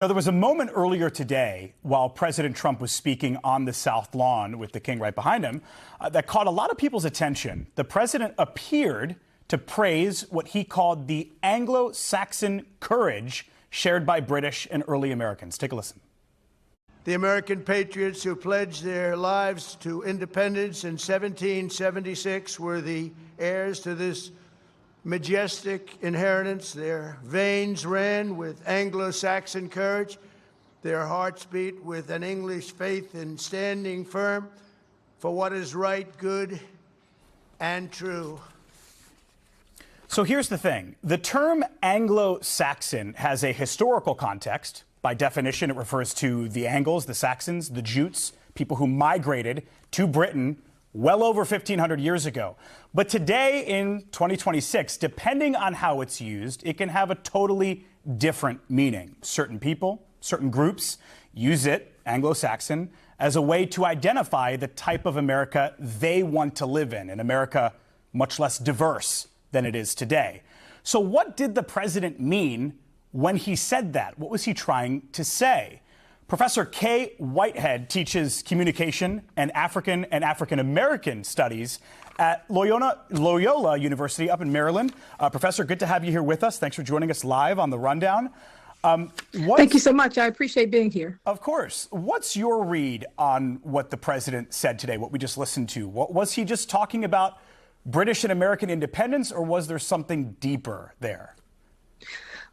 Now, there was a moment earlier today while President Trump was speaking on the South Lawn with the king right behind him that caught a lot of people's attention. The president appeared to praise what he called the Anglo-Saxon courage shared by British and early Americans. Take a listen. The American patriots who pledged their lives to independence in 1776 were the heirs to this majestic inheritance. Their veins ran with Anglo-Saxon courage. Their hearts beat with an English faith in standing firm for what is right, good, and true. So here's the thing. The term Anglo-Saxon has a historical context. By definition, it refers to the Angles, the Saxons, the Jutes, people who migrated to Britain well over 1,500 years ago. But today in 2026, depending on how it's used, it can have a totally different meaning. Certain people, certain groups use it, Anglo-Saxon, as a way to identify the type of America they want to live in, an America much less diverse than it is today. So what did the president mean when he said that? What was he trying to say? Professor Kaye Whitehead teaches communication and African American studies at Loyola University up in Maryland. Professor, good to have you here with us. Thanks for joining us live on The Rundown. Thank you so much. I appreciate being here. Of course. What's your read on what the president said today, what we just listened to? Was he just talking about British and American independence, or was there something deeper there?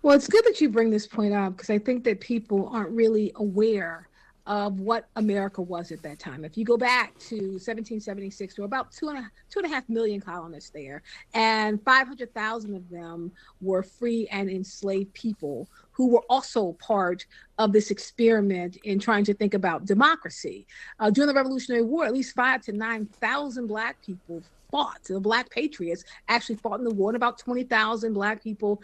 Well, it's good that you bring this point up because I think that people aren't really aware of what America was at that time. If you go back to 1776, there were about two and a half million colonists there, and 500,000 of them were free and enslaved people who were also part of this experiment in trying to think about democracy. During the Revolutionary War, at least 5,000 to 9,000 Black people fought. The Black patriots actually fought in the war, and about 20,000 Black people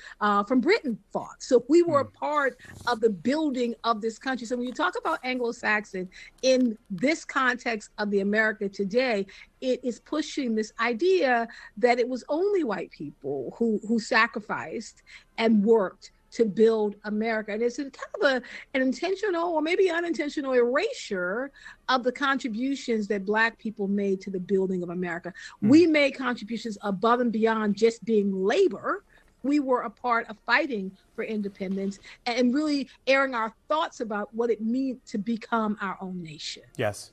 from Britain fought. So we were a part of the building of this country. So when you talk about Anglo-Saxon in this context of the America today, it is pushing this idea that it was only white people who sacrificed and worked to build America. And it's kind of an intentional or maybe unintentional erasure of the contributions that Black people made to the building of America. We made contributions above and beyond just being labor. We were a part of fighting for independence and really airing our thoughts about what it means to become our own nation. Yes.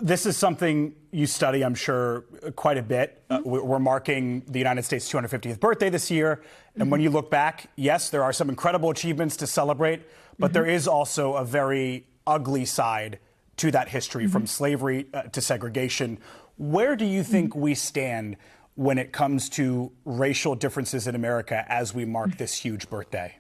This is something you study, I'm sure, quite a bit. We're marking the United States' 250th birthday this year. And when you look back, yes, there are some incredible achievements to celebrate, but there is also a very ugly side to that history, from slavery to segregation. Where do you think we stand when it comes to racial differences in America as we mark this huge birthday?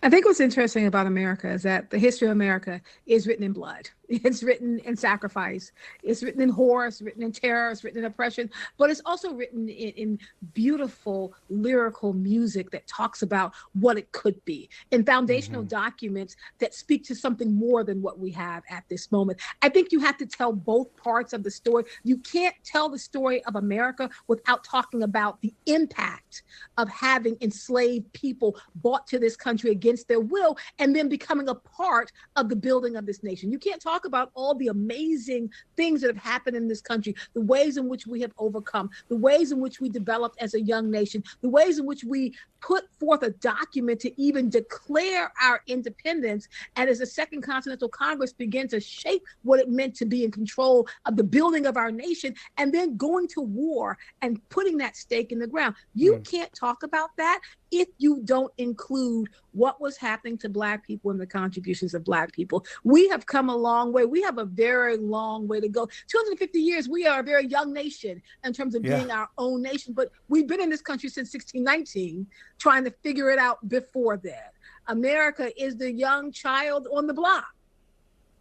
I think what's interesting about America is that the history of America is written in blood. It's written in sacrifice. It's written in horror. It's written in terror. It's written in oppression. But it's also written in beautiful lyrical music that talks about what it could be, in foundational documents that speak to something more than what we have at this moment. I think you have to tell both parts of the story. You can't tell the story of America without talking about the impact of having enslaved people brought to this country against their will and then becoming a part of the building of this nation. You can't talk about all the amazing things that have happened in this country, the ways in which we have overcome, the ways in which we developed as a young nation, the ways in which we put forth a document to even declare our independence. And as the Second Continental Congress began to shape what it meant to be in control of the building of our nation, and then going to war and putting that stake in the ground. You can't talk about that if you don't include what was happening to Black people and the contributions of Black people. We have come a long way. We have a very long way to go. 250 years, we are a very young nation in terms of being our own nation, but we've been in this country since 1619, trying to figure it out before that. America is the young child on the block.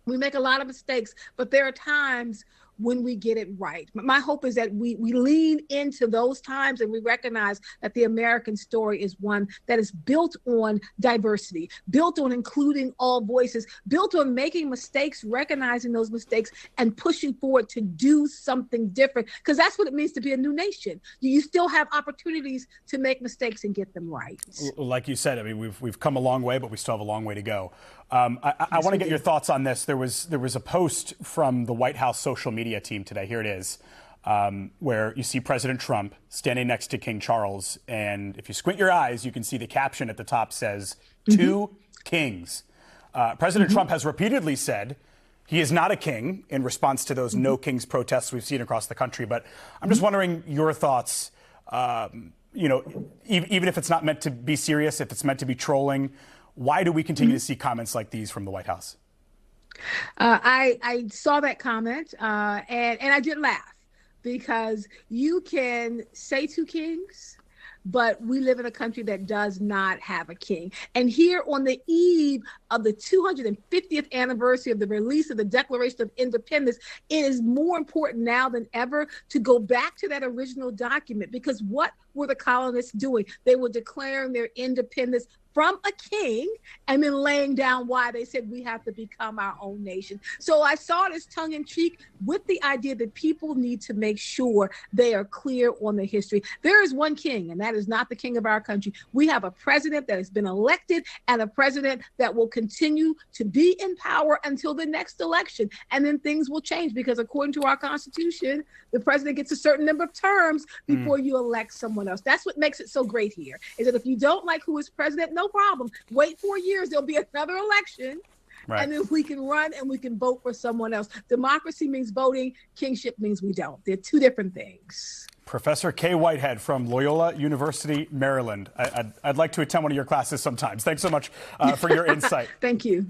We make a lot of mistakes, but there are times when we get it right. My hope is that we lean into those times and we recognize that the American story is one that is built on diversity, built on including all voices, built on making mistakes, recognizing those mistakes, and pushing forward to do something different, because that's what it means to be a new nation. You still have opportunities to make mistakes and get them right. Like you said, I mean, we've come a long way, but we still have a long way to go. I want to get your thoughts on this. There was a post from the White House social media team today. Here it is, where you see President Trump standing next to King Charles, and if you squint your eyes, you can see the caption at the top says, "Two kings." President Trump has repeatedly said he is not a king in response to those no kings protests we've seen across the country. But I'm just wondering your thoughts. You know, even if it's not meant to be serious, if it's meant to be trolling, why do we continue to see comments like these from the White House? I saw that comment and I did laugh, because you can say two kings, but we live in a country that does not have a king. And here on the eve of the 250th anniversary of the release of the Declaration of Independence, it is more important now than ever to go back to that original document, because what were the colonists doing? They were declaring their independence from a king and then laying down why they said we have to become our own nation. So I saw this tongue in cheek with the idea that people need to make sure they are clear on the history. There is one king, and that is not the king of our country. We have a president that has been elected and a president that will continue to be in power until the next election. And then things will change, because according to our Constitution, the president gets a certain number of terms before you elect someone else. That's what makes it so great here, is that if you don't like who is president, no problem. Wait 4 years, there'll be another election. Right. And then we can run and we can vote for someone else. Democracy means voting. Kingship means we don't. They're two different things. Professor Kaye Whitehead from Loyola University, Maryland. I'd like to attend one of your classes sometimes. Thanks so much for your insight. Thank you.